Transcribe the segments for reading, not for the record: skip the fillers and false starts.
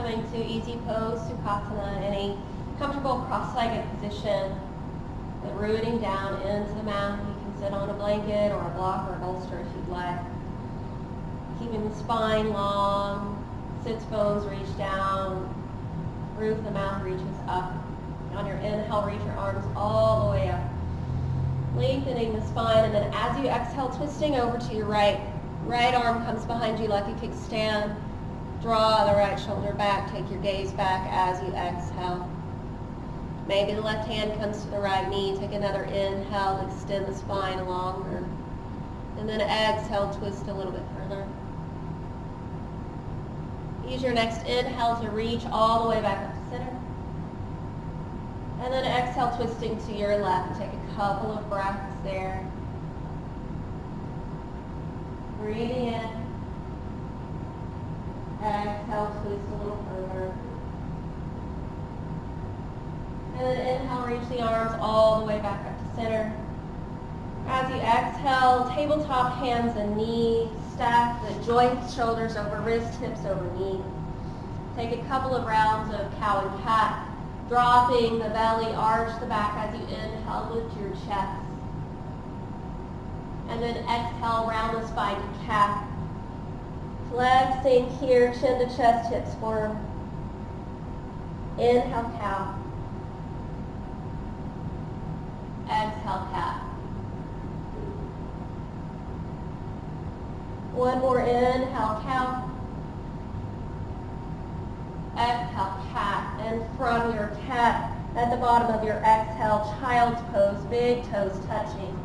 coming to easy pose, Sukhasana, in a comfortable cross-legged position, but rooting down into the mat. You can sit on a blanket or a block or a bolster if you'd like. Keeping the spine long, sits bones reach down, roof of the mouth reaches up. On your inhale, reach your arms all the way up, lengthening the spine, and then as you exhale, twisting over to your right. Right arm comes behind you like a kickstand. Draw the right shoulder back, take your gaze back as you exhale. Maybe the left hand comes to the right knee. Take another inhale, extend the spine longer. And then exhale, twist a little bit further. Use your next inhale to reach all the way back up to center. And then exhale, twisting to your left. Take a couple of breaths there. Breathing in. Exhale, twist a little further. And then inhale, reach the arms all the way back up to center. As you exhale, tabletop hands and knees. Stack the joints, shoulders over wrists, hips over knees. Take a couple of rounds of cow and cat. Dropping the belly, arch the back as you inhale, lift your chest. And then exhale, round the spine to cat. Flexing here, chin to chest, hips forward. Inhale, cow. Exhale, cat. One more inhale, cow. Exhale, cat. And from your cat, at the bottom of your exhale, child's pose, big toes touching.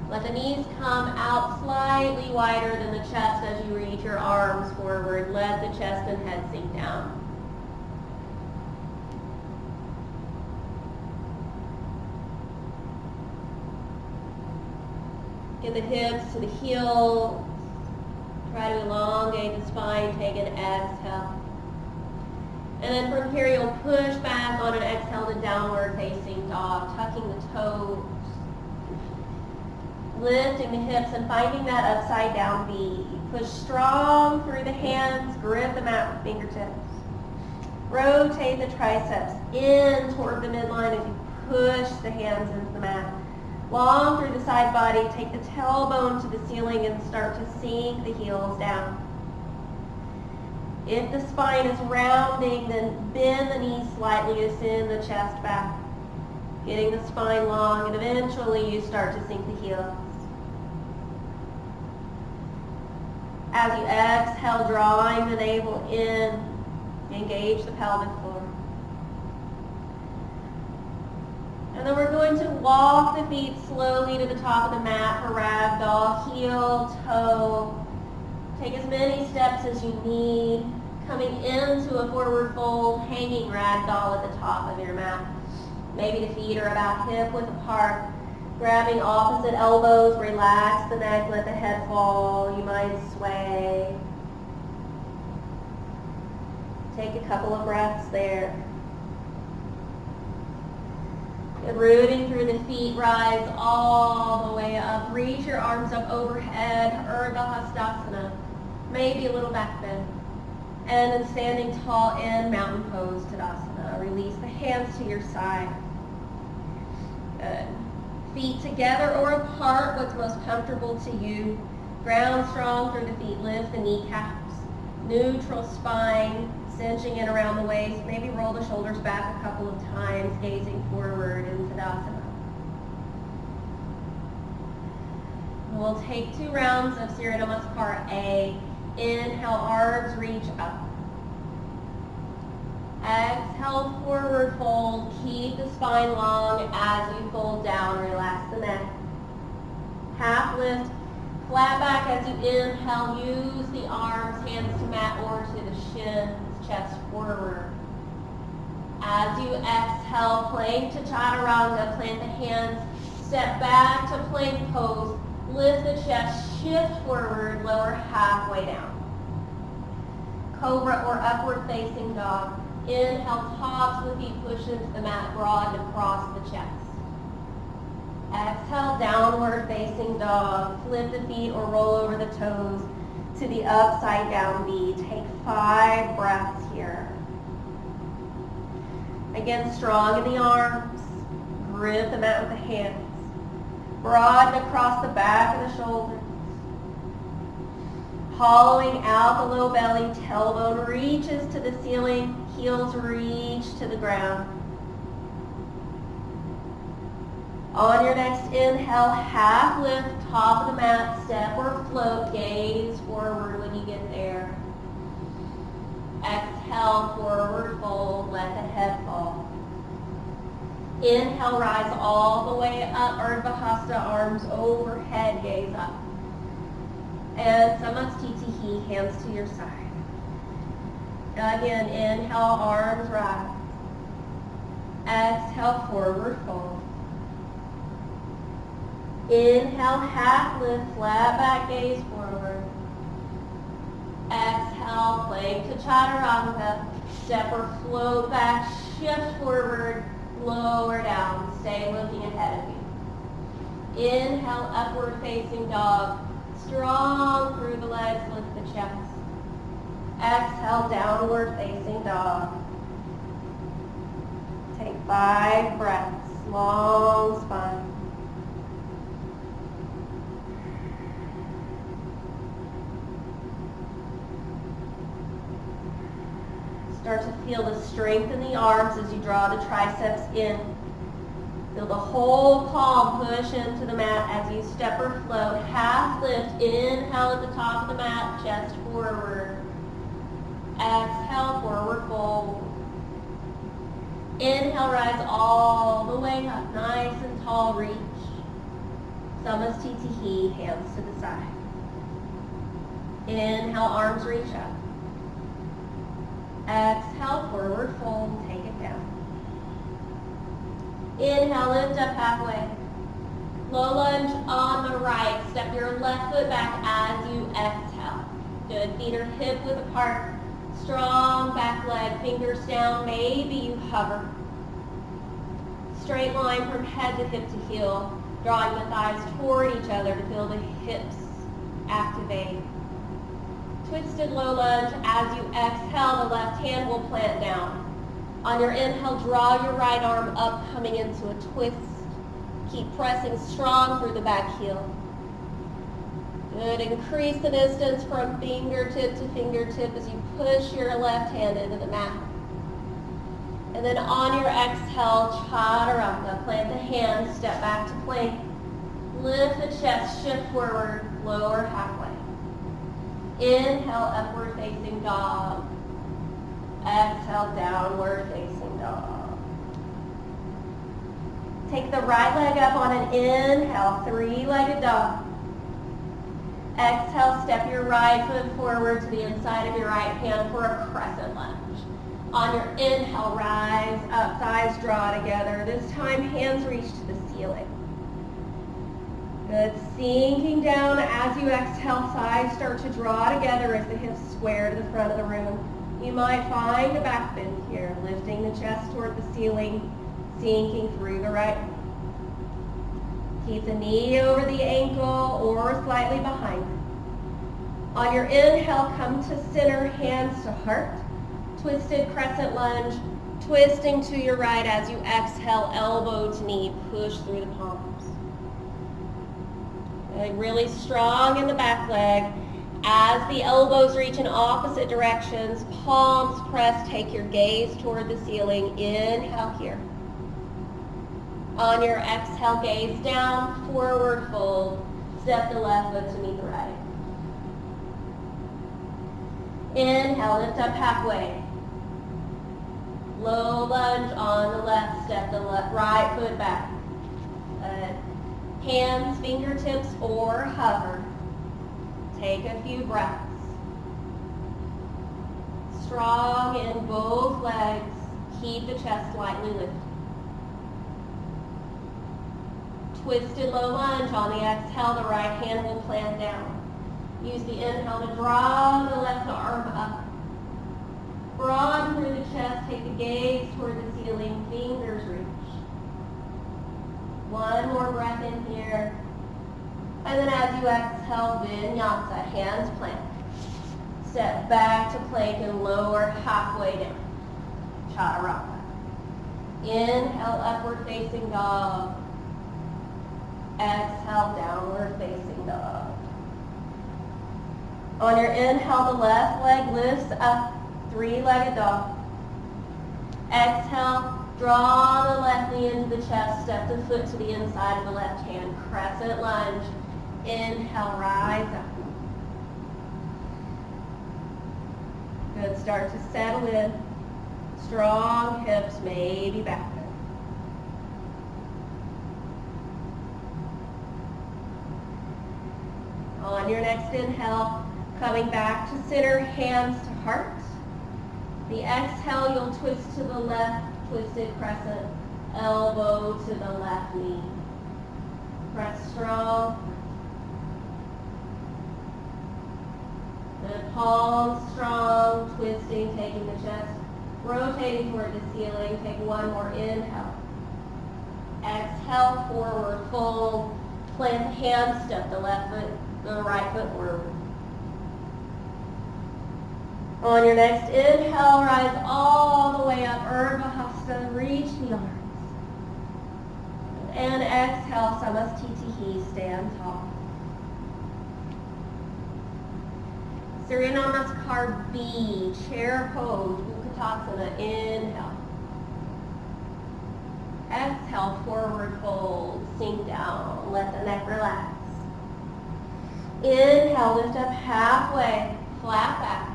Let the knees come out slightly wider than the chest as you reach your arms forward. Let the chest and head sink down. Get the hips to the heels. Try to elongate the spine. Take an exhale. And then from here, you'll push back on an exhale to downward facing dog, tucking the toes. Lifting the hips and finding that upside down V. Push strong through the hands, grip the mat with fingertips. Rotate the triceps in toward the midline as you push the hands into the mat. Long through the side body, take the tailbone to the ceiling and start to sink the heels down. If the spine is rounding, then bend the knees slightly to send the chest back. Getting the spine long, and eventually you start to sink the heels. As you exhale, drawing the navel in, engage the pelvic floor. And then we're going to walk the feet slowly to the top of the mat for ragdoll, heel, toe. Take as many steps as you need, coming into a forward fold, hanging ragdoll at the top of your mat. Maybe the feet are about hip width apart. Grabbing opposite elbows, relax the neck, let the head fall. You might sway. Take a couple of breaths there. And rooting through the feet, rise all the way up. Reach your arms up overhead, Urdhva Hastasana. Maybe a little back bend. And then standing tall in mountain pose, Tadasana. Release the hands to your side. Good. Feet together or apart, what's most comfortable to you. Ground strong through the feet, lift the kneecaps. Neutral spine, cinching in around the waist. Maybe roll the shoulders back a couple of times, gazing forward in Tadasana. We'll take 2 rounds of Surya Namaskar A. Inhale, arms reach up. Exhale, forward fold. Keep the spine long as you fold down. Relax the neck. Half lift. Flat back as you inhale. Use the arms, hands to mat or to the shins, chest forward. As you exhale, plank to chaturanga. Plant the hands. Step back to plank pose. Lift the chest, shift forward, lower halfway down. Cobra or upward facing dog. Inhale, tops of the feet, push into the mat, broaden across the chest. Exhale, downward facing dog. Flip the feet or roll over the toes to the upside down V. Take 5 breaths here. Again, strong in the arms. Grip the mat with the hands. Broaden across the back of the shoulders. Hollowing out the low belly. Tailbone reaches to the ceiling. Heels reach to the ground. On your next inhale, half lift, top of the mat, step or float, gaze forward when you get there. Exhale, forward fold, let the head fall. Inhale, rise all the way up, Urdhva Hasta, arms overhead, gaze up. And Samasthiti, hands to your side. Again, inhale, arms rise. Exhale, forward fold. Inhale, half lift, flat back, gaze forward. Exhale, plank to Chaturanga. Step or float back, shift forward, lower down. Stay looking ahead of you. Inhale, upward facing dog. Strong through the legs, lift the chest. Exhale, downward facing dog. Take 5 breaths, long spine. Start to feel the strength in the arms as you draw the triceps in. Feel the whole palm push into the mat as you step or float. Half lift, inhale at the top of the mat, chest forward. Exhale, forward fold. Inhale, rise all the way up, nice and tall, reach. Samasthiti, hands to the side. Inhale, arms reach up. Exhale, forward fold, take it down. Inhale, lift up halfway. Low lunge on the right. Step your left foot back as you exhale. Good, feet are hip width apart. Strong back leg, fingers down, maybe you hover. Straight line from head to hip to heel. Drawing the thighs toward each other to feel the hips activate. Twisted low lunge. As you exhale, the left hand will plant down. On your inhale, draw your right arm up, coming into a twist. Keep pressing strong through the back heel. Good. Increase the distance from fingertip to fingertip as you push your left hand into the mat. And then on your exhale, Chaturanga. Plant the hands, step back to plank. Lift the chest, shift forward, lower halfway. Inhale, upward facing dog. Exhale, downward facing dog. Take the right leg up on an inhale, 3-legged dog. Exhale, step your right foot forward to the inside of your right hand for a crescent lunge. On your inhale, rise up, thighs draw together. This time, hands reach to the ceiling. Good. Sinking down as you exhale, thighs start to draw together as the hips square to the front of the room. You might find a back bend here, lifting the chest toward the ceiling, sinking through the right. Keep the knee over the ankle or slightly behind it. On your inhale, come to center, hands to heart. Twisted crescent lunge, twisting to your right as you exhale, elbow to knee, push through the palms. Really strong in the back leg. As the elbows reach in opposite directions, palms press, take your gaze toward the ceiling. Inhale here. On your exhale, gaze down, forward fold. Step the left foot to meet the right. Inhale, lift up halfway. Low lunge on the left, step the right foot back. Hands, fingertips, or hover. Take a few breaths. Strong in both legs. Keep the chest slightly lifted. Twisted low lunge. On the exhale, the right hand will plant down. Use the inhale to draw the left arm up. Broaden through the chest. Take the gaze toward the ceiling. Fingers reach. One more breath in here. And then as you exhale, vinyasa, hands plant. Step back to plank and lower halfway down. Chaturanga. Inhale, upward facing dog. Exhale, downward facing dog. On your inhale, the left leg lifts up, three-legged dog. Exhale, draw the left knee into the chest, step the foot to the inside of the left hand, crescent lunge. Inhale, rise up. Good, start to settle in. Strong hips, maybe back. On your next inhale, coming back to center, hands to heart. The exhale, you'll twist to the left, twisted crescent, elbow to the left knee. Press strong. The palms strong, twisting, taking the chest, rotating toward the ceiling. Take one more inhale. Exhale, forward fold. Plant the hands, step the left foot, the right foot forward. On your next inhale, rise all the way up, Urdhva Hasta, reach the arms. And exhale, Samastitihi, stand tall. Surya Namaskar B, chair pose, Utkatasana, inhale. Exhale, forward fold, sink down, let the neck relax. Inhale, lift up halfway, flat back.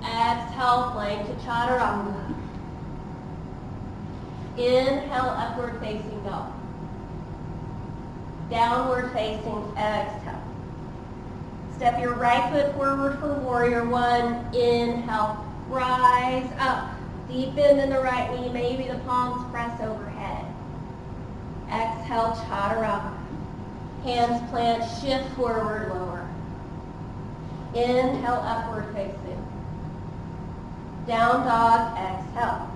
Exhale, plank to Chaturanga. Inhale, upward facing dog. Downward facing, exhale. Step your right foot forward for warrior one. Inhale, rise up. Deep bend in the right knee, maybe the palms press overhead. Exhale, Chaturanga. Hands plant, shift forward, lower. Inhale, upward facing. Down dog, exhale.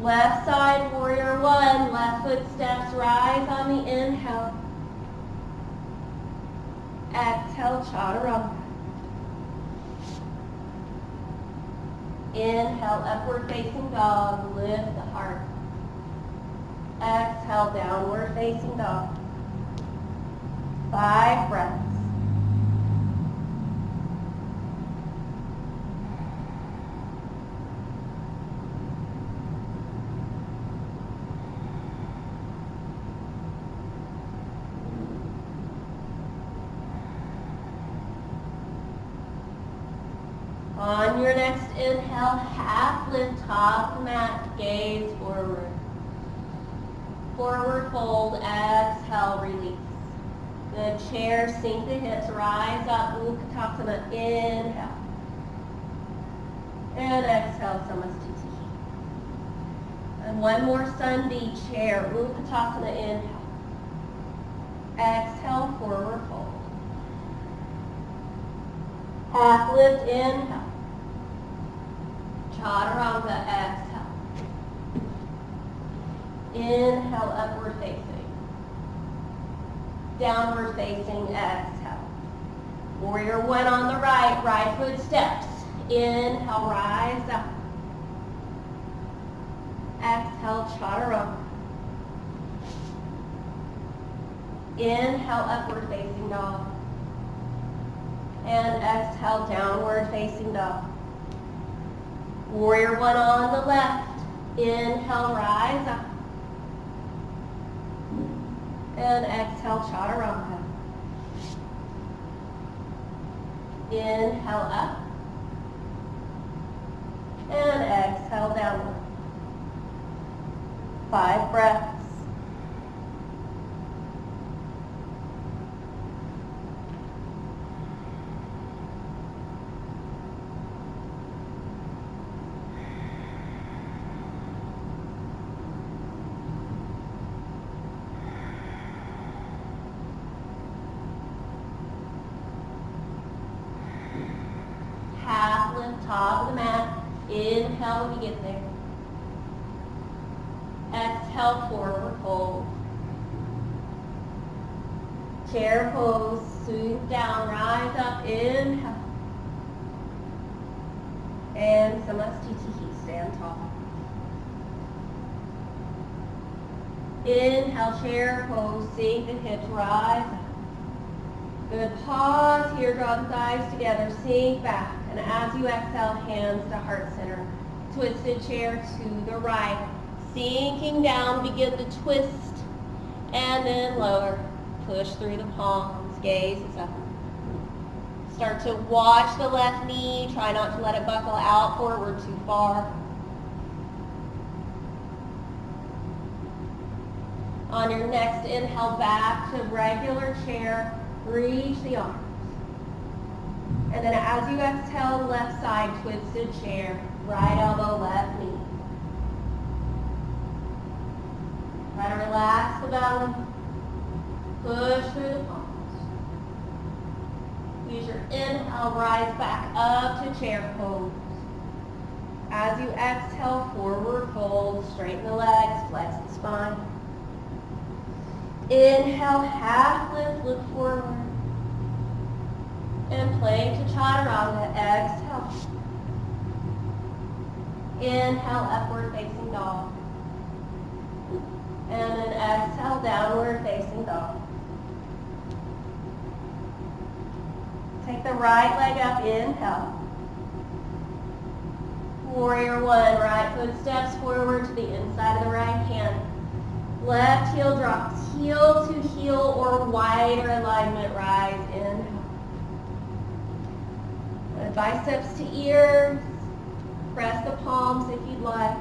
Left side, warrior one. Left foot steps, rise on the inhale. Exhale, Chaturanga. Inhale, upward facing dog, lift the heart. Exhale, downward facing dog. 5 breaths. On your next inhale, half lift, top of the mat, gaze forward. Forward fold, exhale, release. Good, chair, sink the hips, rise up, Utkatasana, inhale. And exhale, Samastiti. And one more Sandhi, chair, Utkatasana, inhale. Exhale, forward fold. Half lift, inhale. Chaturanga, exhale. Inhale, upward facing. Downward facing, exhale. Warrior one on the right, right foot steps. Inhale, rise up. Exhale, Chaturanga. Inhale, upward facing dog. And exhale, downward facing dog. Warrior one on the left. Inhale, rise up. And exhale, Chaturanga. Inhale up. And exhale, downward. 5 breaths. Half lift, top of the mat. Inhale when you get there. Exhale, forward fold. Chair pose. Sink down, rise up, inhale. And Samastitihi, stand tall. Inhale, chair pose, sink the hips, rise up. Good, pause here, draw the thighs together, sink back. And as you exhale, hands to heart center. Twisted chair to the right. Sinking down, begin to twist. And then lower. Push through the palms, gaze is up. Start to watch the left knee. Try not to let it buckle out forward too far. On your next inhale, back to regular chair. Reach the arms. And then as you exhale, left side, twisted chair. Right elbow, left knee. Try to relax the belly. Push through the palms. Use your inhale, rise back up to chair pose. As you exhale, forward fold, straighten the legs, flex the spine. Inhale, half lift, look forward. And plank to chaturanga, exhale. Inhale, upward facing dog. And then exhale, downward facing dog. Take the right leg up, inhale. Warrior one, right foot steps forward to the inside of the right hand. Left heel drops, heel to heel or wider alignment, rise, inhale. Biceps to ears, press the palms if you'd like.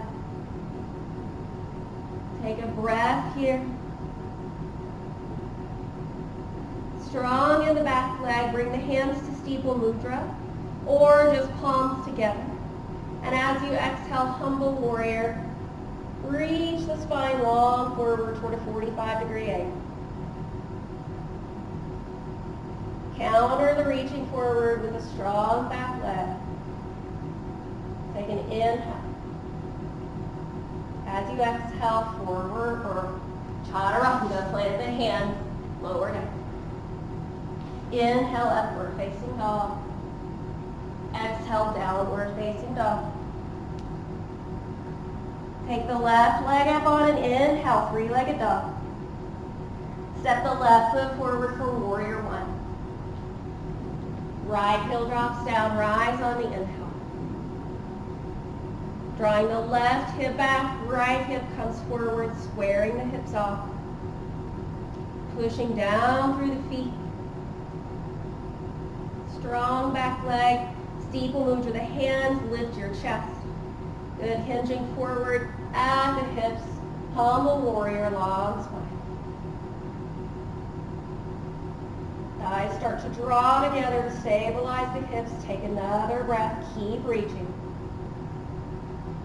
Take a breath here. Strong in the back leg, bring the hands to steeple mudra or just palms together. And as you exhale, humble warrior, reach the spine long forward toward a 45-degree angle. Counter the reaching forward with a strong back leg. Take an inhale. As you exhale, forward or chaturanga, plant the hands, lower down. Inhale, upward facing dog. Exhale, downward facing dog. Take the left leg up on an inhale, three-legged dog. Step the left foot forward for warrior one. Right heel drops down, rise on the inhale. Drawing the left hip back, right hip comes forward, squaring the hips off. Pushing down through the feet. Strong back leg, steeple mudra the hands, lift your chest. Good, hinging forward at the hips, humble warrior, long spine. Thighs start to draw together to stabilize the hips. Take another breath, keep reaching.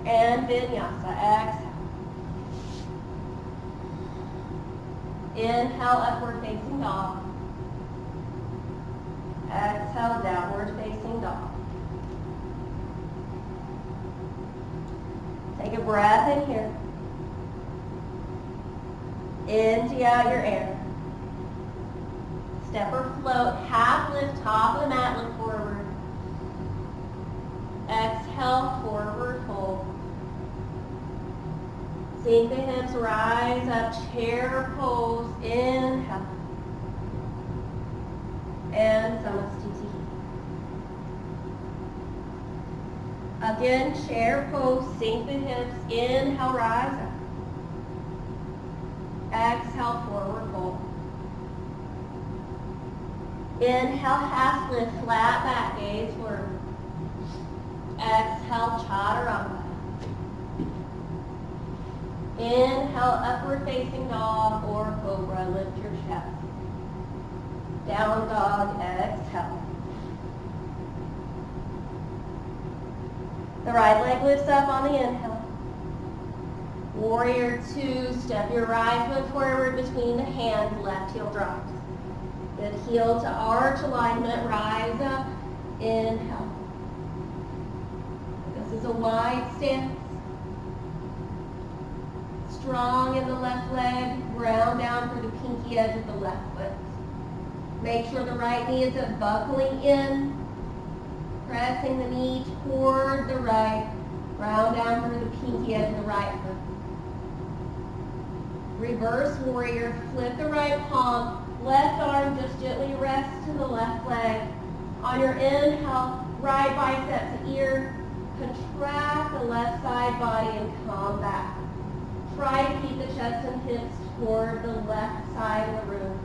And vinyasa, exhale. Inhale, upward facing dog. Exhale, downward facing dog. Take a breath in here. Empty out your air. Step or float, half lift, top of the mat, look forward. Exhale, forward fold. Sink the hips, rise up, chair pose, inhale. And Samastitihi. Again, chair pose, sink the hips, inhale, rise up. Exhale, forward fold. Inhale, half lift, flat back, gaze forward. Exhale, chaturanga. Inhale, upward facing dog or cobra, lift your chest. Down dog, exhale. The right leg lifts up on the inhale. Warrior two, step your right foot forward between the hands, left heel drops. Good, heel to arch alignment, rise up, inhale. This is a wide stance. Strong in the left leg, ground down through the pinky edge of the left foot. Make sure the right knee isn't buckling in. Pressing the knee toward the right. Round down through the pinky edge of the right foot. Reverse warrior. Flip the right palm. Left arm just gently rests to the left leg. On your inhale, right bicep to ear. Contract the left side body and come back. Try to keep the chest and hips toward the left side of the room.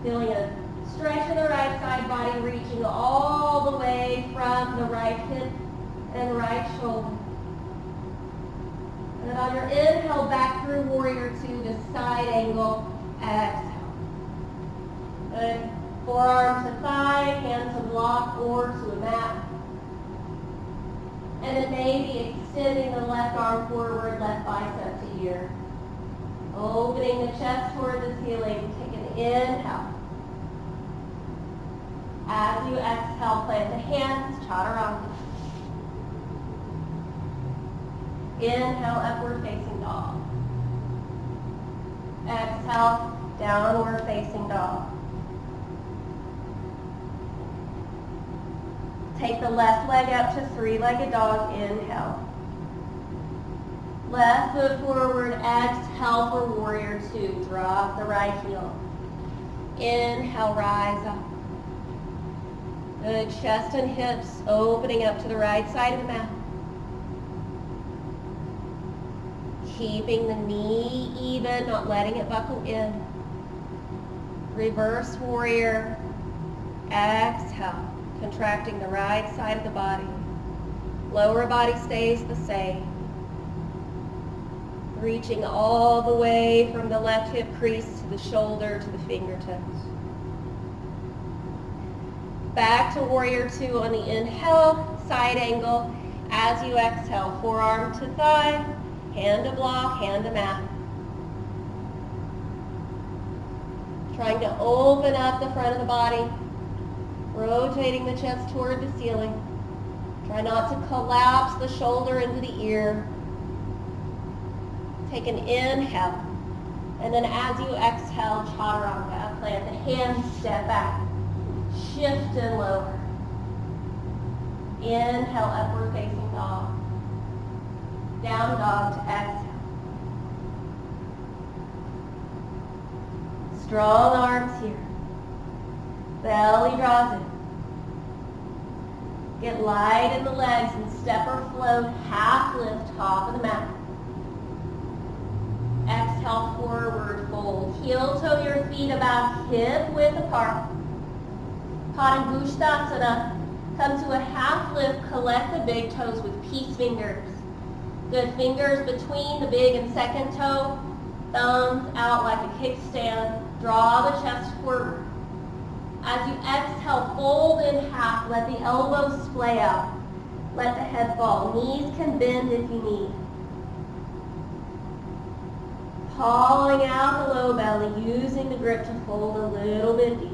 Feeling a stretch in the right side body, reaching all the way from the right hip and right shoulder. And then on your inhale, back through warrior two to side angle. Exhale. Good. Forearm to thigh, hand to block or to a mat. And then maybe extending the left arm forward, left bicep to ear. Opening the chest toward the ceiling. Take an inhale. As you exhale, plant the hands, chaturanga. Inhale, upward facing dog. Exhale, downward facing dog. Take the left leg up to three-legged dog. Inhale. Left foot forward. Exhale for warrior two. Drop the right heel. Inhale, rise up. Good. Chest and hips opening up to the right side of the mat. Keeping the knee even, not letting it buckle in. Reverse warrior. Exhale. Contracting the right side of the body. Lower body stays the same. Reaching all the way from the left hip crease to the shoulder to the fingertips. Back to warrior two on the inhale, side angle. As you exhale, forearm to thigh, hand to block, hand to mat. Trying to open up the front of the body. Rotating the chest toward the ceiling. Try not to collapse the shoulder into the ear. Take an inhale. And then as you exhale, chaturanga. Plant the hands, step back. Shift and lower. Inhale, upward facing dog. Down dog to exhale. Strong arms here. Belly draws in. Get light in the legs and step or float, half lift, top of the mat. Exhale, forward fold. Heel toe your feet about hip width apart. Padangusthasana. Come to a half lift, collect the big toes with peace fingers. Good, fingers between the big and second toe. Thumbs out like a kickstand. Draw the chest forward. As you exhale, fold in half. Let the elbows splay out. Let the head fall. Knees can bend if you need. Pawing out the low belly, using the grip to fold a little bit deeper.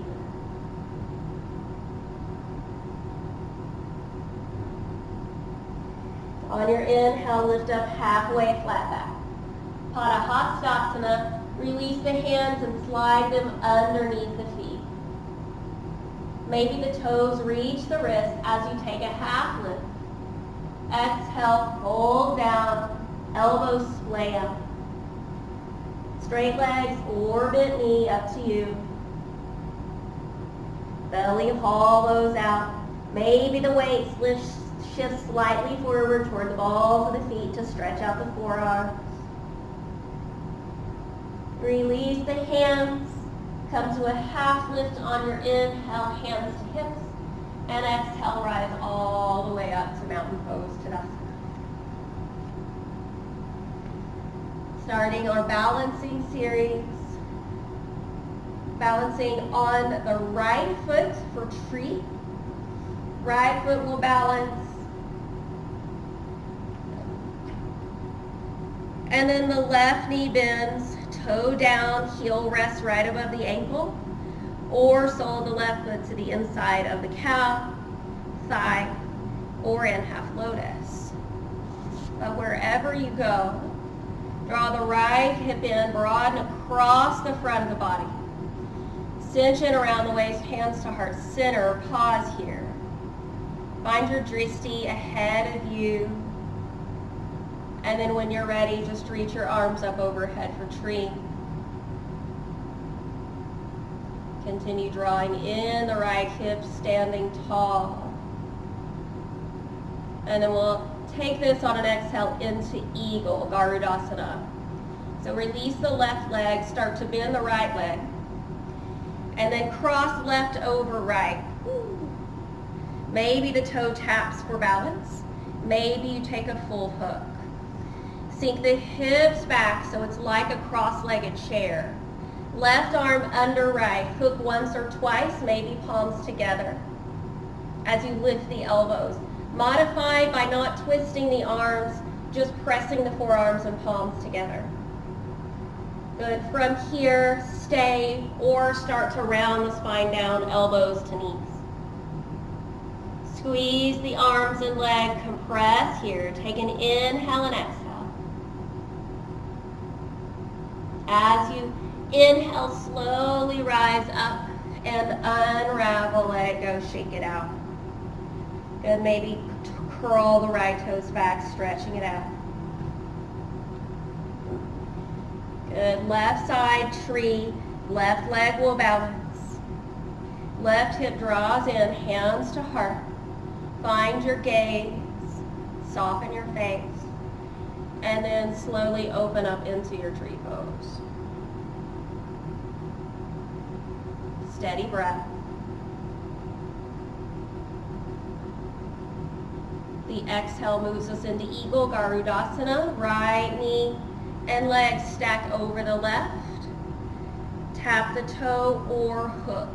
On your inhale, lift up halfway, flat back. Padahastasana, release the hands and slide them underneath the feet. Maybe the toes reach the wrist as you take a half lift. Exhale, hold down, elbows splay out. Straight legs or bent knee, up to you. Belly hollows out. Maybe the weight shifts slightly forward toward the balls of the feet to stretch out the forearms. Release the hands. Come to a half lift on your inhale, hands to hips. And exhale, rise all the way up to mountain pose, Tadasana. Starting our balancing series. Balancing on the right foot for tree. Right foot will balance. And then the left knee bends, toe down, heel rests right above the ankle, or sole the left foot to the inside of the calf, thigh, or in half lotus. But wherever you go, Draw the right hip in, broaden across the front of the body. Cinch in around the waist, hands to heart center. Pause here. Find your drishti ahead of you. And then when you're ready, just reach your arms up overhead for tree. Continue drawing in the right hip, standing tall. And then we'll take this on an exhale into Eagle, Garudasana. So release the left leg, start to bend the right leg. And then cross left over right. Maybe the toe taps for balance. Maybe you take a full hook. Sink the hips back so it's like a cross-legged chair. Left arm under right. Hook once or twice, maybe palms together. As you lift the elbows. Modify by not twisting the arms, just pressing the forearms and palms together. Good. From here, stay or start to round the spine down, elbows to knees. Squeeze the arms and leg, compress here. Take an inhale and exhale. As you inhale, slowly rise up and unravel, let it go, shake it out. Good, maybe curl the right toes back, stretching it out. Good, left side tree, left leg will balance. Left hip draws in, hands to heart. Find your gaze, soften your face, and then slowly open up into your tree pose. Steady breath. The exhale moves us into Eagle, Garudasana. Right knee and leg stack over the left. Tap the toe or hook.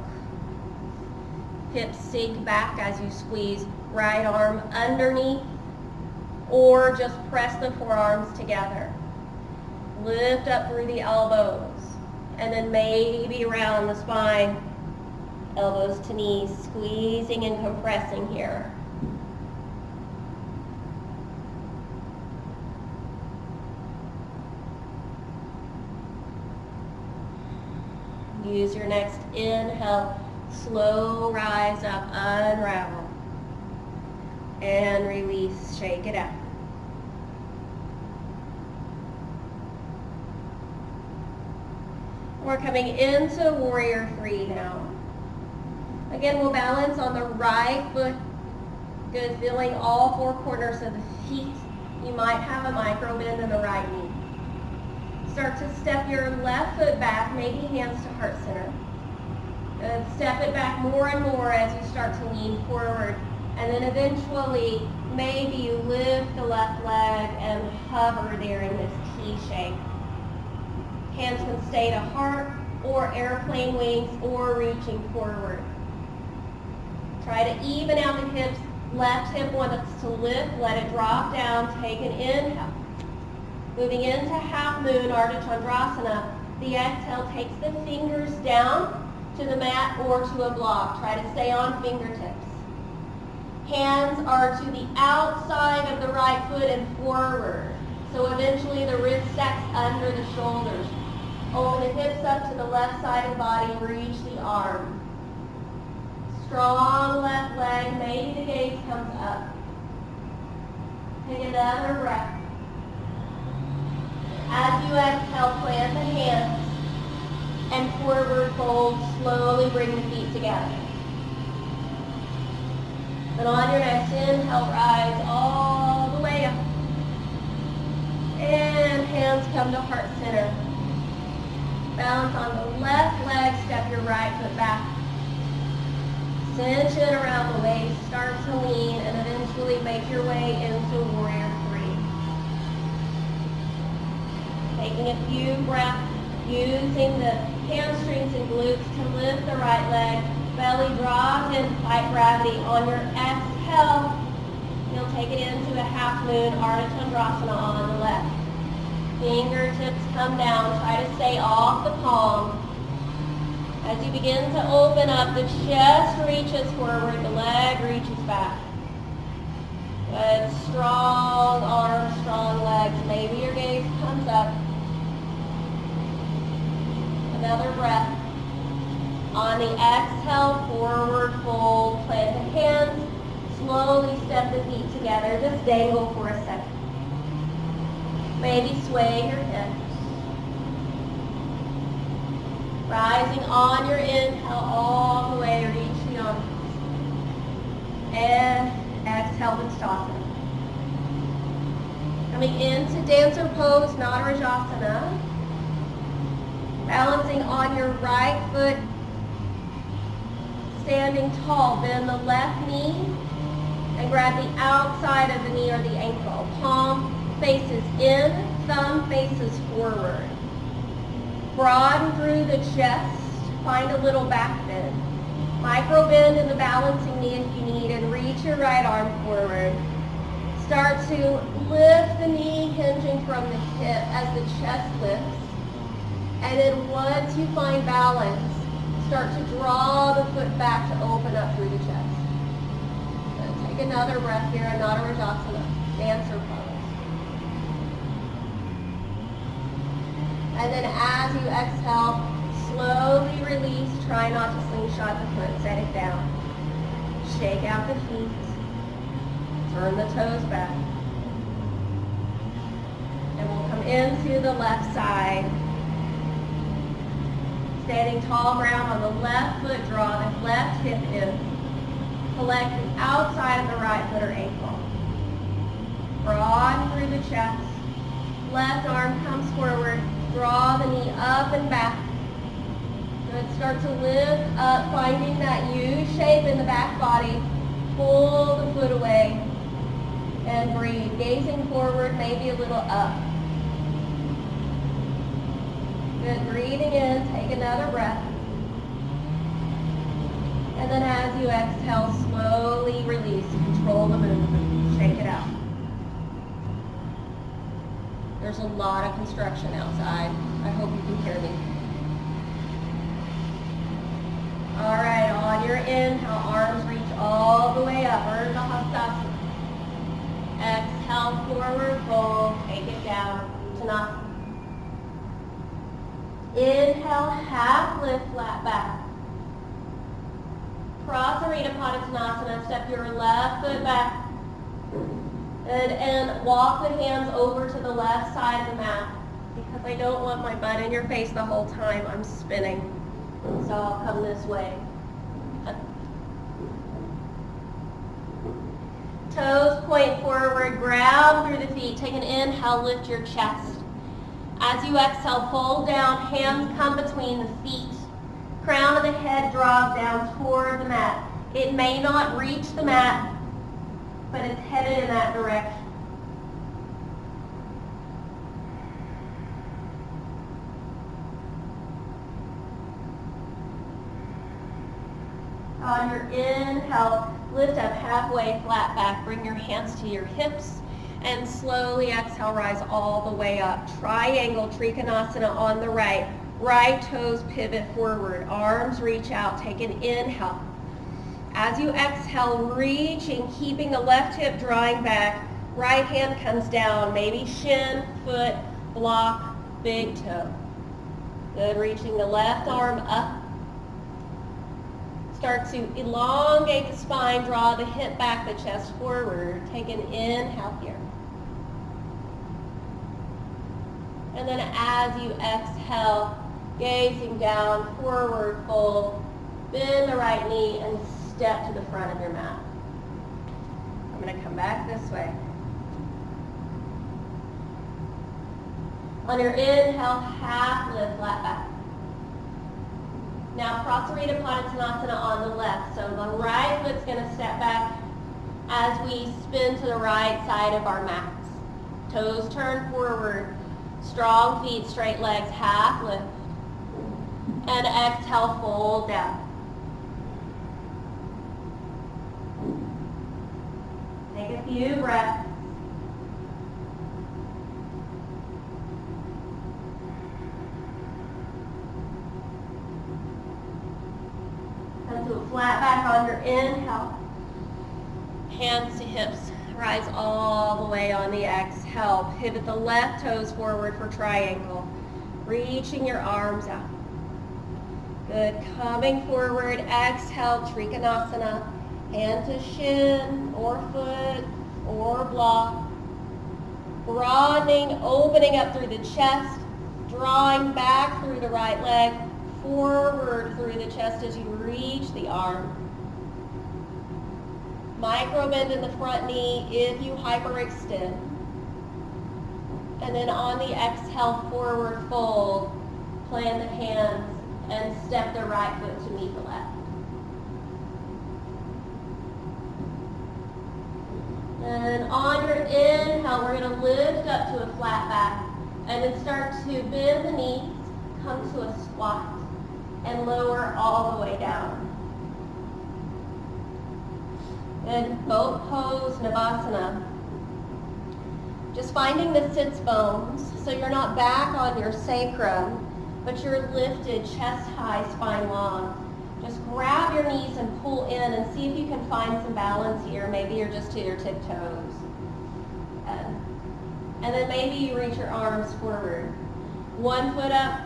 Hips sink back as you squeeze right arm underneath, or just press the forearms together. Lift up through the elbows, and then maybe round the spine, elbows to knees, squeezing and compressing here. Use your next inhale, slow rise up, unravel. And release, shake it out. We're coming into Warrior Three now. Again, we'll balance on the right foot. Good, feeling all four corners of the feet. You might have a micro bend in the right knee. Start to step your left foot back, maybe hands to heart center. Good, step it back more and more as you start to lean forward. And then eventually, maybe you lift the left leg and hover there in this T shape. Hands can stay to heart or airplane wings or reaching forward. Try to even out the hips. Left hip wants to lift, let it drop down, take an inhale. Moving into half moon, Ardha Chandrasana. The exhale takes the fingers down to the mat or to a block. Try to stay on fingertips. Hands are to the outside of the right foot and forward. So eventually the wrist stacks under the shoulders. Hold the hips up to the left side of the body, reach the arm. Strong left leg, maybe the gaze comes up. Take another breath. As you exhale, plant the hands and forward fold, slowly bring the feet together. And on your next inhale, rise all the way up. And hands come to heart center. Balance on the left leg, step your right foot back. Cinch in around the waist, start to lean, and eventually make your way into Warrior Three. Taking a few breaths, using the hamstrings and glutes to lift the right leg. Belly drops in, fight gravity. On your exhale, you'll take it into a half moon, Ardha Chandrasana on the left. Fingertips come down, try to stay off the palm. As you begin to open up, the chest reaches forward, the leg reaches back. Good, strong arms, strong legs. Maybe your gaze comes up. On the exhale, forward fold, plant the hands, slowly step the feet together, just dangle for a second. Maybe sway your hips. Rising on your inhale all the way, reach the arms. And exhale, Uttanasana. Coming into dancer pose, Natarajasana. Balancing on your right foot, standing tall, bend the left knee and grab the outside of the knee or the ankle. Palm faces in, thumb faces forward. Broaden through the chest, find a little back bend. Micro bend in the balancing knee if you need, and reach your right arm forward. Start to lift the knee, hinging from the hip as the chest lifts. And then once you find balance, start to draw the foot back to open up through the chest. So take another breath here, Natarajasana, dancer pose. And then as you exhale, slowly release. Try not to slingshot the foot. Set it down. Shake out the feet. Turn the toes back. And we'll come into the left side. Standing tall ground on the left foot, draw the left hip in. Collect the outside of the right foot or ankle. Broaden through the chest. Left arm comes forward. Draw the knee up and back. Good. Start to lift up, finding that U shape in the back body. Pull the foot away and breathe. Gazing forward, maybe a little up. Good. Breathing in, take another breath. And then as you exhale, slowly release. Control the movement. Shake it out. There's a lot of construction outside. I hope you can hear me. All right, on your inhale, arms reach all the way up. Urdhva Hastasana. Exhale, forward fold. Take it down. Uttanasana. Inhale, half lift, flat back. Prasarita Padottanasana. Step your left foot back. And walk the hands over to the left side of the mat. Because I don't want my butt in your face the whole time, I'm spinning. So I'll come this way. Toes point forward, ground through the feet. Take an inhale, lift your chest. As you exhale, fold down, hands come between the feet. Crown of the head draws down toward the mat. It may not reach the mat, but it's headed in that direction. On your inhale, lift up halfway, flat back. Bring your hands to your hips and slowly exhale, rise all the way up. Triangle Trikonasana on the right. Right toes pivot forward. Arms reach out. Take an inhale. As you exhale, reaching, keeping the left hip drawing back. Right hand comes down. Maybe shin, foot, block, big toe. Good. Reaching the left arm up. Start to elongate the spine, draw the hip back, the chest forward. Take an inhale here. And then as you exhale, gazing down, forward fold, bend the right knee and step to the front of your mat. I'm going to come back this way. On your inhale, half lift, flat back. Now, Prasarita Padottanasana on the left. So the right foot's going to step back as we spin to the right side of our mats. Toes turn forward. Strong feet, straight legs, half lift. And exhale, fold down. Take a few breaths. Come to a flat back on your inhale. Hands to hips. Rise all the way on the exhale. Pivot the left toes forward for triangle. Reaching your arms out. Good. Coming forward, exhale, Trikonasana. Hand to shin or foot or block. Broadening, opening up through the chest, drawing back through the right leg, forward through the chest as you reach the arm. Micro bend in the front knee if you hyperextend. And then on the exhale, forward fold, plant the hands and step the right foot to meet the left. And on your inhale, we're going to lift up to a flat back and then start to bend the knees, come to a squat, and lower all the way down. Good. Boat pose, Navasana. Just finding the sits bones so you're not back on your sacrum, but you're lifted, chest high, spine long. Just grab your knees and pull in and see if you can find some balance here. Maybe you're just to your tiptoes. And then maybe you reach your arms forward. One foot up,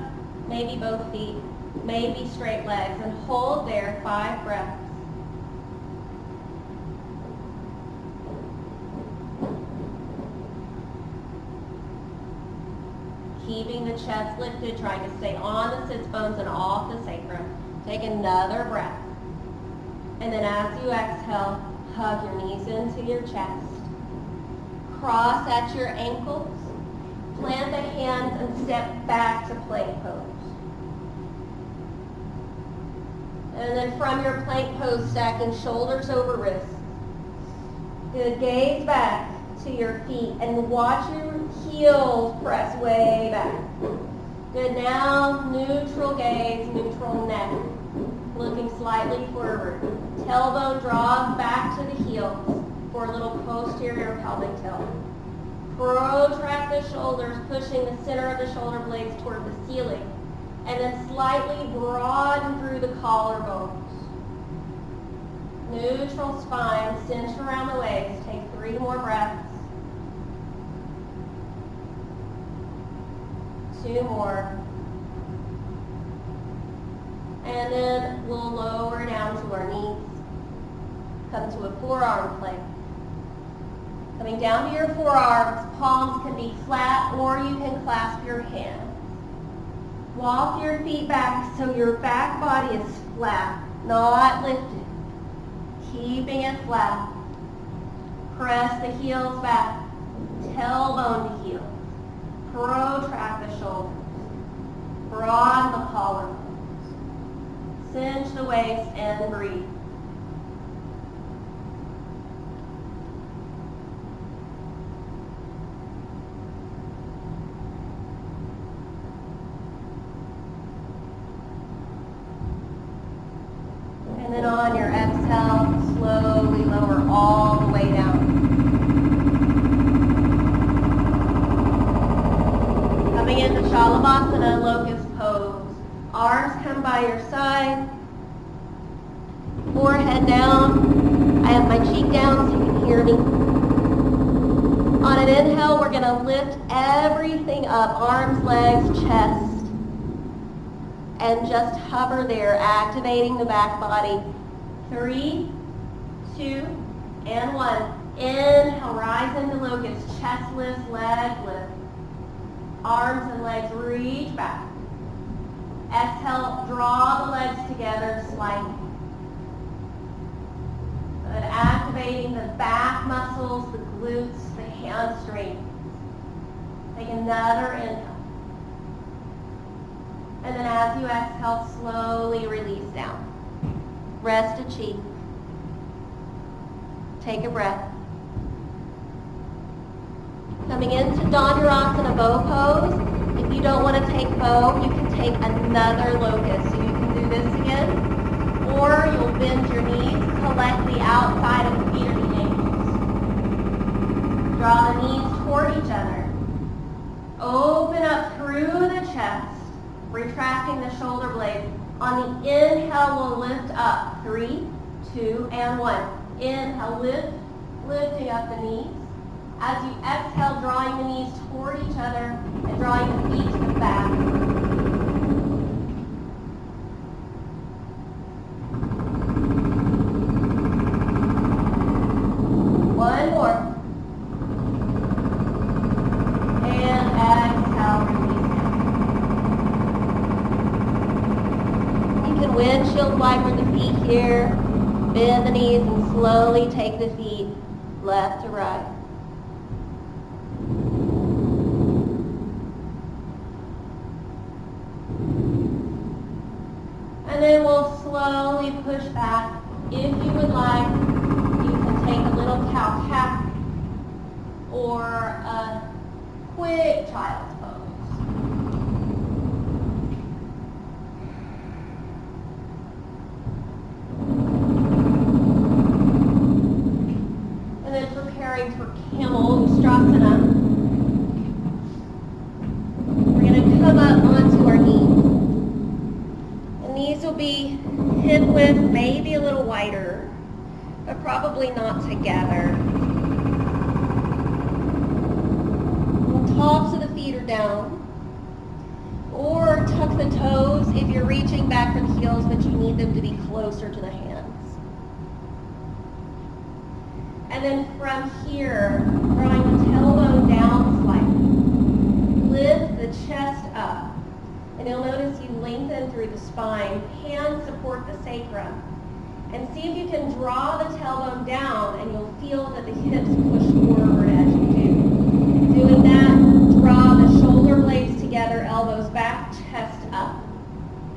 maybe both feet, maybe straight legs, and hold there 5 breaths. Keeping the chest lifted, trying to stay on the sits bones and off the sacrum. Take another breath. And then as you exhale, hug your knees into your chest. Cross at your ankles. Plant the hands and step back to plank pose. And then from your plank pose, stacking shoulders over wrists. Good. Gaze back to your feet and watch your heels press way back. Good. Now, neutral gaze, neutral neck. Looking slightly forward. Tailbone draws back to the heels for a little posterior pelvic tilt. Protract the shoulders, pushing the center of the shoulder blades toward the ceiling. And then slightly broaden through the collarbones. Neutral spine, cinch around the waist. Take 3 more breaths. 2 more. And then we'll lower down to our knees. Come to a forearm plank. Coming down to your forearms, palms can be flat or you can clasp your hands. Walk your feet back so your back body is flat, not lifted. Keeping it flat. Press the heels back, tailbone to heel. Protract the shoulders. Broaden the collarbones. Cinch the waist and breathe. And then on your exhale, slowly lower all the way down. Coming into Shalabhasana, locust pose. Arms come by your side. Forehead down. I have my cheek down so you can hear me. On an inhale, we're going to lift everything up. Arms, legs, chest. And just hover there, activating the back body. 3, 2, and 1. Inhale, rise into locust. Chest lifts, leg lift. Arms and legs reach back. Exhale, draw the legs together slightly. Good. Activating the back muscles, the glutes, the hamstrings. Take another inhale. And then as you exhale, slowly release down. Rest a cheek. Take a breath. Coming into Dhanurasana bow pose. If you don't want to take bow, you can take another locust. So you can do this again. Or you'll bend your knees, collect the outside of the feet or the ankles. Draw the knees toward each other. Open up through the chest. Retracting the shoulder blades. On the inhale, we'll lift up. 3, 2, and 1. Inhale, lift, lifting up the knees. As you exhale, drawing the knees toward each other and drawing the feet to the back. windshield wiper the feet here, bend the knees and slowly take the feet left to right. And then we'll slowly push back. If you would like, you can take a little cow-cat or a quick child's pose. And then preparing for camel ustrasana. We're going to come up onto our knees. And these will be hip width, maybe a little wider, but probably not together. Tops of the feet are down. Or tuck the toes if you're reaching back for the heels, but you need them to be closer to the hands. And then from here, drawing the tailbone down slightly. Lift the chest up. And you'll notice you lengthen through the spine. Hands support the sacrum. And see if you can draw the tailbone down, and you'll feel that the hips push forward as you do. Doing that, draw the shoulder blades together, elbows back, chest up.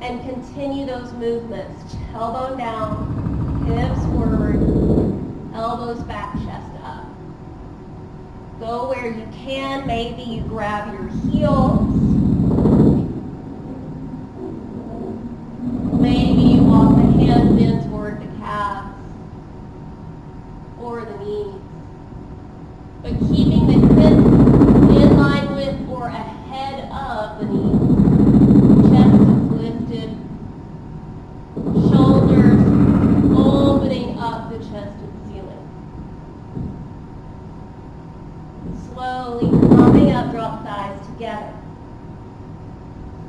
And continue those movements. Tailbone down, hips forward, elbows back, chest up. Go where you can. Maybe you grab your heels. Maybe you walk the hands in toward the calves or the knees. But keeping the hips in line with or ahead of the knees. Chest is lifted. Shoulders opening up the chest to the ceiling. Slowly coming up, drop thighs together.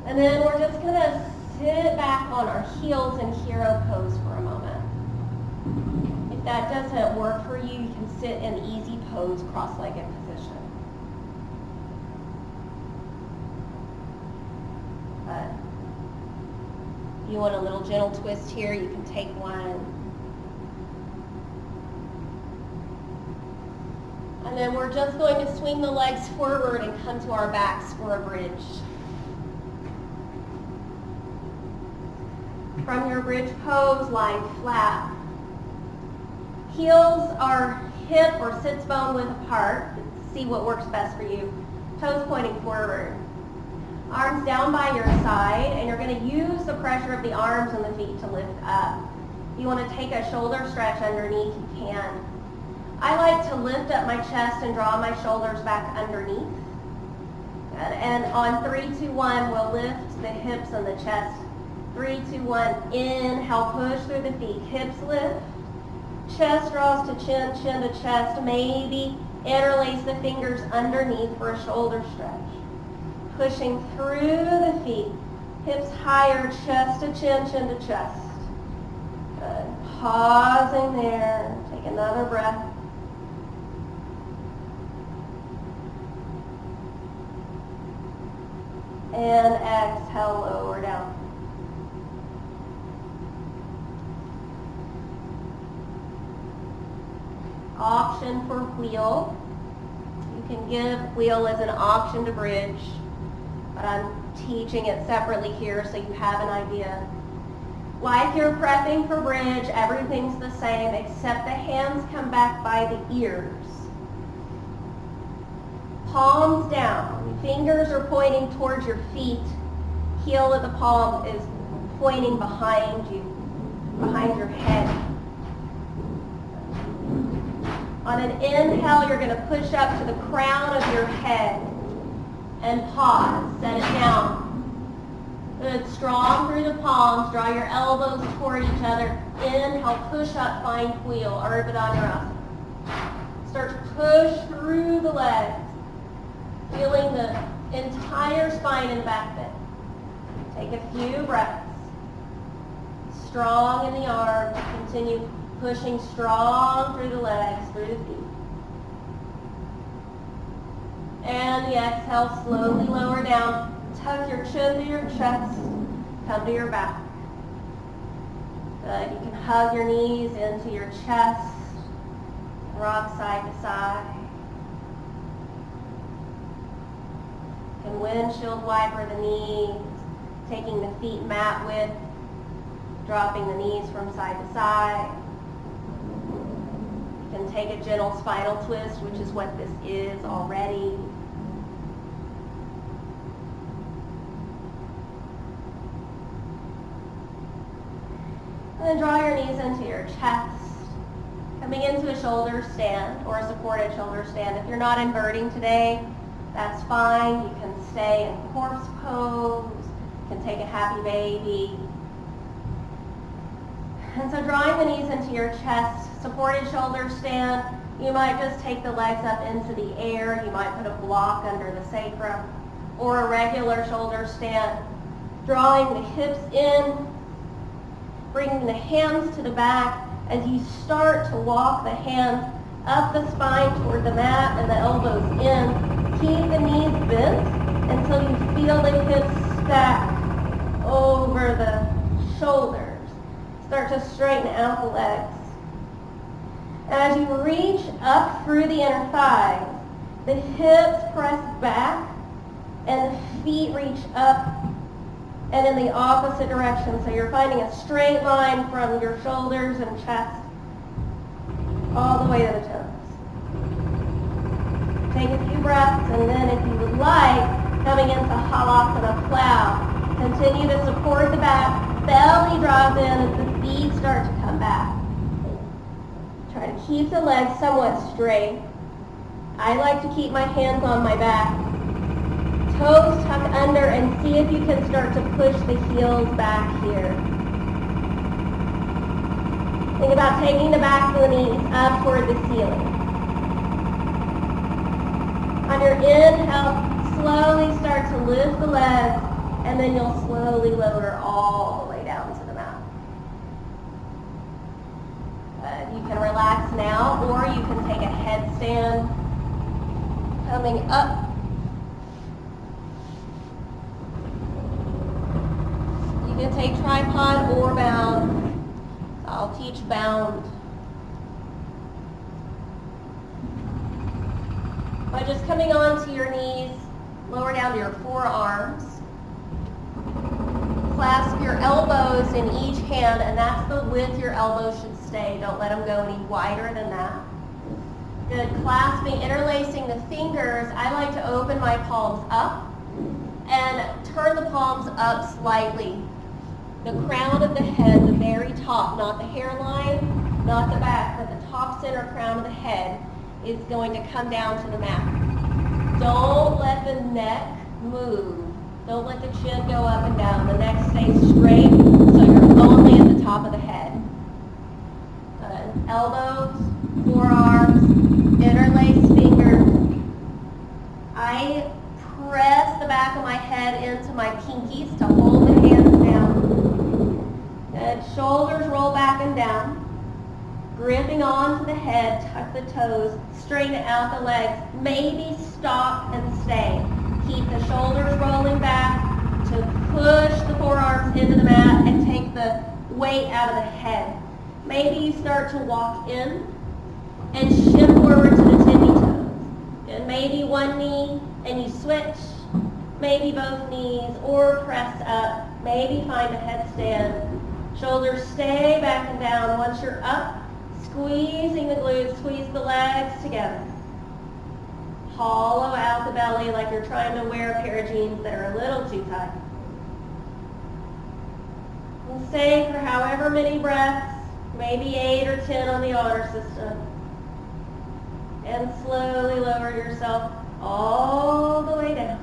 And then we're just going to sit back on our heels in hero pose for a moment. If that doesn't work for you, you can sit in easy pose, cross-legged position. But if you want a little gentle twist here, you can take one. And then we're just going to swing the legs forward and come to our backs for a bridge. From your bridge pose, lie flat. Heels are hip or sits bone width apart. See what works best for you. Toes pointing forward. Arms down by your side, and you're going to use the pressure of the arms and the feet to lift up. If you want to take a shoulder stretch underneath, you can. I like to lift up my chest and draw my shoulders back underneath. And on 3, 2, 1, we'll lift the hips and the chest. 3, 2, 1, inhale, push through the feet, hips lift, chest draws to chin, chin to chest, maybe interlace the fingers underneath for a shoulder stretch. Pushing through the feet, hips higher, chest to chin, chin to chest. Good. Pausing there, take another breath. And exhale, lower down. Option for wheel. You can give wheel as an option to bridge, but I'm teaching it separately here so you have an idea. Like you're prepping for bridge, everything's the same except the hands come back by the ears. Palms down. Fingers are pointing towards your feet. Heel of the palm is pointing behind you, behind your head. On an inhale, you're going to push up to the crown of your head and pause. Set it down. Good. Strong through the palms. Draw your elbows toward each other. Inhale, push up, find wheel, Urdhva Dhanurasana. Start to push through the legs, feeling the entire spine and back bend. Take a few breaths. Strong in the arms. Continue pushing strong through the legs, through the feet. And the exhale, slowly lower down. Tuck your chin to your chest. Come to your back. Good. You can hug your knees into your chest, rock side to side. You can windshield wiper the knees, taking the feet mat width, dropping the knees from side to side. You can take a gentle spinal twist, which is what this is already. And then draw your knees into your chest, coming into a shoulder stand or a supported shoulder stand. If you're not inverting today, that's fine. You can stay in corpse pose. You can take a happy baby. And so drawing the knees into your chest, supported shoulder stand, you might just take the legs up into the air. You might put a block under the sacrum, or a regular shoulder stand. Drawing the hips in, bringing the hands to the back as you start to walk the hands up the spine toward the mat and the elbows in. Keep the knees bent until you feel the hips stack over the shoulders. Start to straighten out the legs. As you reach up through the inner thighs, the hips press back and the feet reach up and in the opposite direction. So you're finding a straight line from your shoulders and chest all the way to the toes. Take a few breaths, and then if you would like, coming into Halasana Plow, continue to support the back, belly draws in as the feet start to come back. Try to keep the legs somewhat straight. I like to keep my hands on my back. Toes tuck under and see if you can start to push the heels back here. Think about taking the backs of the knees up toward the ceiling. On your inhale, slowly start to lift the legs, and then you'll slowly lower all the way down to the mat. You can relax now, or you can take a headstand coming up. You can take tripod or bound. I'll teach bound. By just coming onto your knees, lower down to your forearms. Clasp your elbows in each hand, and that's the width your elbows should stay. Don't let them go any wider than that. Good. Clasping, interlacing the fingers. I like to open my palms up and turn the palms up slightly. The crown of the head, the very top, not the hairline, not the back, but the top center crown of the head is going to come down to the mat. Don't let the neck move. Don't let the chin go up and down. The neck stays straight, so you're only at the top of the head. Good. Elbows, forearms, interlace fingers. I press the back of my head into my pinkies to hold the hands down. Good. Shoulders roll back and down. Gripping onto the head, tuck the toes, straighten out the legs. Maybe stop and stay. Keep the shoulders rolling back to push the forearms into the mat and take the weight out of the head. Maybe you start to walk in and shift forward to the tippy toes. And maybe one knee and you switch. Maybe both knees, or press up. Maybe find a headstand. Shoulders stay back and down. Once you're up, squeezing the glutes, squeeze the legs together. Hollow out the belly like you're trying to wear a pair of jeans that are a little too tight. And stay for however many breaths, maybe 8 or 10 on the honor system. And slowly lower yourself all the way down.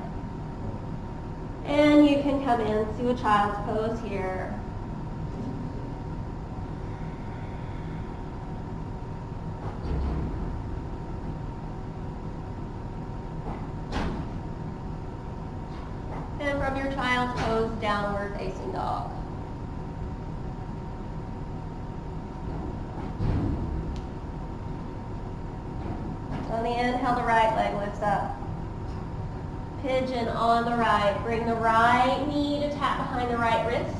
And you can come into a child's pose here. And from your child's pose, downward facing dog. On the inhale, the right leg lifts up. Pigeon on the right. Bring the right knee to tap behind the right wrist.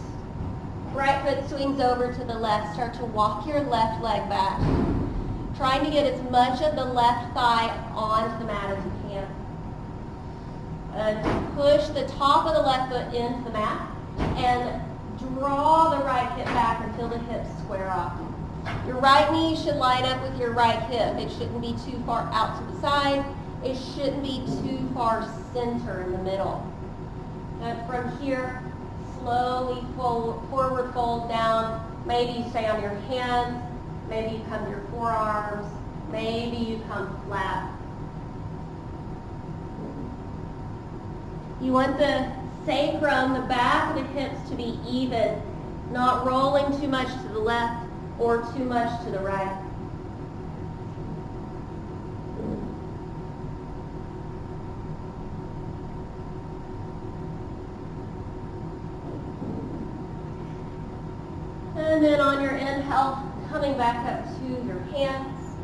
Right foot swings over to the left. Start to walk your left leg back. Trying to get as much of the left thigh onto the mat as you can. Push the top of the left foot into the mat and draw the right hip back until the hips square off. Your right knee should line up with your right hip. It shouldn't be too far out to the side. It shouldn't be too far center in the middle. And from here, slowly forward fold down. Maybe you stay on your hands. Maybe you come to your forearms. Maybe you come flat. You want the sacrum, the back of the hips, to be even, not rolling too much to the left or too much to the right. And then on your inhale, coming back up to your hands,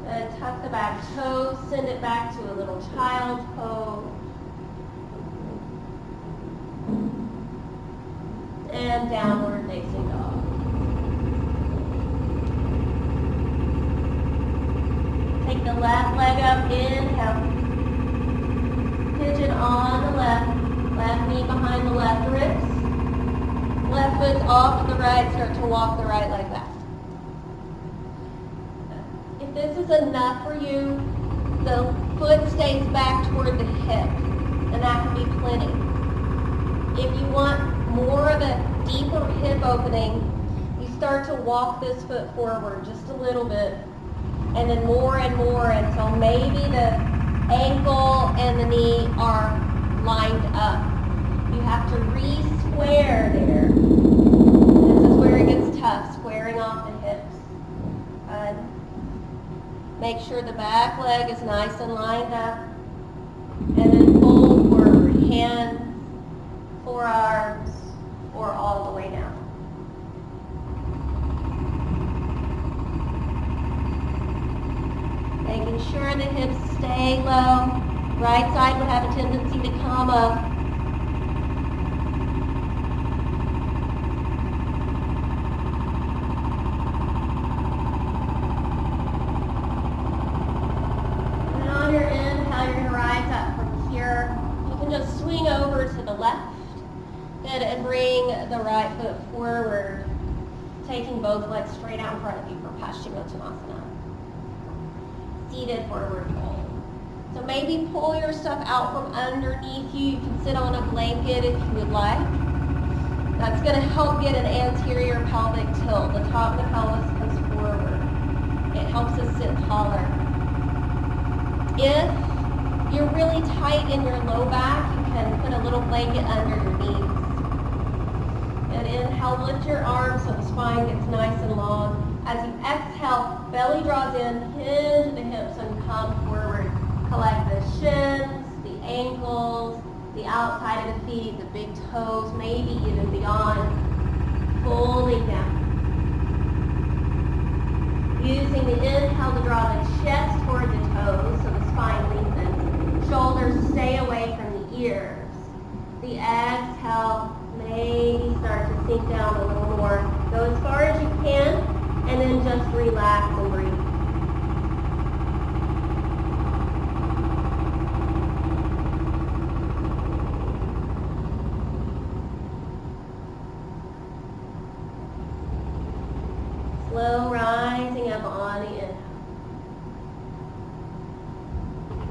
and tuck the back toes, send it back to a little child pose. And downward facing dog. Take the left leg up, inhale. Pigeon on the left knee behind the left ribs. Left foot's off to the right, start to walk the right leg back. If this is enough for you, the foot stays back toward the hip, and that can be plenty. If you want more of a deeper hip opening, you start to walk this foot forward just a little bit, and then more and more until maybe the ankle and the knee are lined up. You have to re-square there. This is where it gets tough, squaring off the hips. Make sure the back leg is nice and lined up, and then fold forward, hands, forearms, or all the way down. Making sure the hips stay low. Right side would have a tendency to come up. And on your inhale, you're going to rise up from here. You can just swing over to the left. Good, and bring the right foot forward, taking both legs straight out in front of you for Paschimottanasana. Seated forward fold. So maybe pull your stuff out from underneath you. You can sit on a blanket if you would like. That's going to help get an anterior pelvic tilt. The top of the pelvis comes forward. It helps us sit taller. If you're really tight in your low back, you can put a little blanket under your knees. And inhale, lift your arms so the spine gets nice and long. As you exhale, belly draws in, hinge the hips, and come forward. Collect the shins, the ankles, the outside of the feet, the big toes, maybe even beyond. Folding down. Using the inhale to draw the chest toward the toes so the spine lengthens. Shoulders stay away from the ears. The exhale, maybe start to sink down a little more. Go as far as you can, and then just relax and breathe. Slow rising up on the inhale.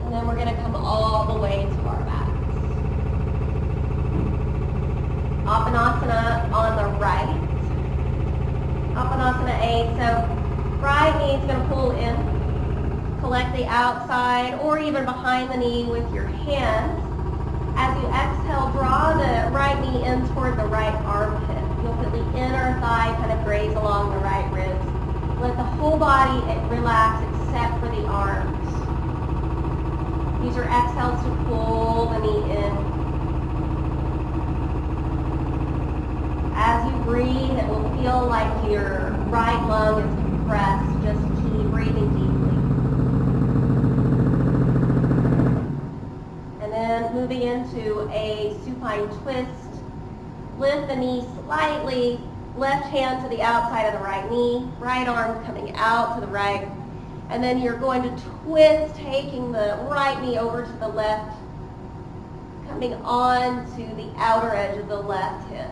And then we're going to come all the way to our backs. Apanasana on the right. Apanasana A. So right knee is going to pull in. Collect the outside or even behind the knee with your hands. As you exhale, draw the right knee in toward the right armpit. You'll put the inner thigh kind of graze along the right ribs. Let the whole body relax except for the arms. Use your exhales to pull the knee in. As you breathe, it will feel like your right lung is compressed. Just keep breathing deeply. And then moving into a supine twist. Lift the knee slightly, Left hand to the outside of the right knee, right arm coming out to the right. And then you're going to twist, taking the right knee over to the left, coming on to the outer edge of the left hip.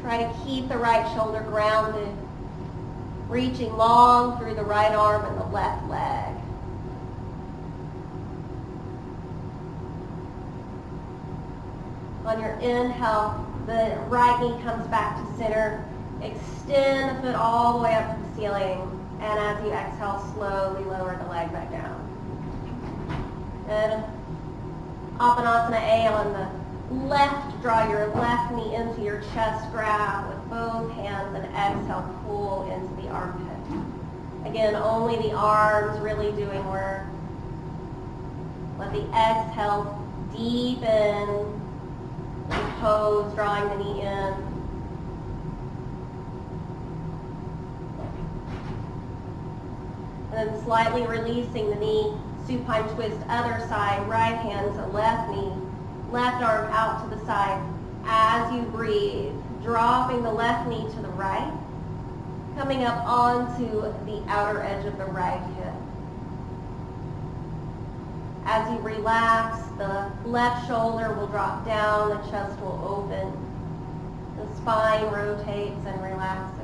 Try to keep the right shoulder grounded, reaching long through the right arm and the left leg. On your inhale, the right knee comes back to center. Extend the foot all the way up to the ceiling. And as you exhale, slowly lower the leg back down. Good. Apanasana A on the left, draw your left knee into your chest, grab with both hands, and exhale, pull into the armpit. Again, only the arms really doing work. Let the exhale deepen the pose, drawing the knee in. And then slightly releasing the knee, supine twist, other side, right hand to left knee, left arm out to the side. As you breathe, dropping the left knee to the right, coming up onto the outer edge of the right hip. As you relax, the left shoulder will drop down, the chest will open, the spine rotates and relaxes.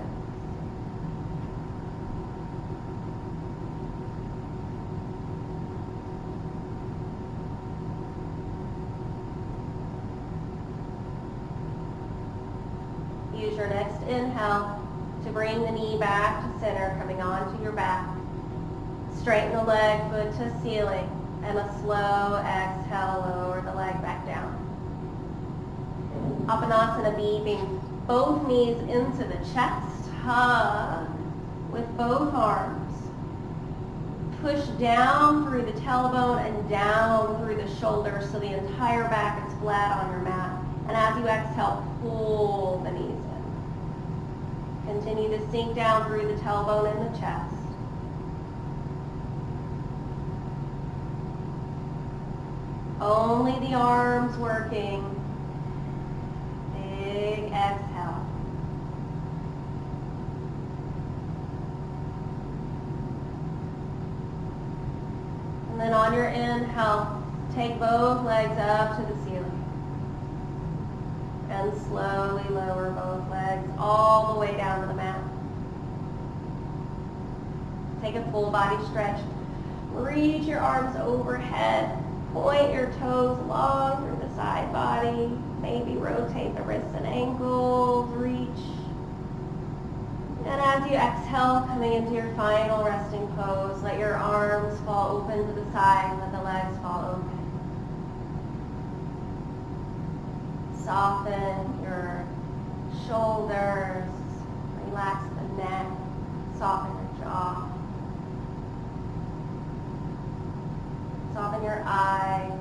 Use your next inhale to bring the knee back to center, coming onto your back. Straighten the leg, foot to ceiling, and a slow exhale, lower the leg back down. Apanasana B, being both knees into the chest, hug with both arms. Push down through the tailbone and down through the shoulders so the entire back is flat on your mat. And as you exhale, pull the knees in. Continue to sink down through the tailbone and the chest. Only the arms working. Big exhale. And then on your inhale, take both legs up to the ceiling. And slowly lower both legs all the way down to the mat. Take a full body stretch. Reach your arms overhead. Point your toes long through the side body. Maybe rotate the wrists and ankles. Reach. And as you exhale, coming into your final resting pose, let your arms fall open to the side. Let the legs fall open. Soften your shoulders, relax the neck, soften your jaw. Soften your eyes.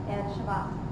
And Shavasana.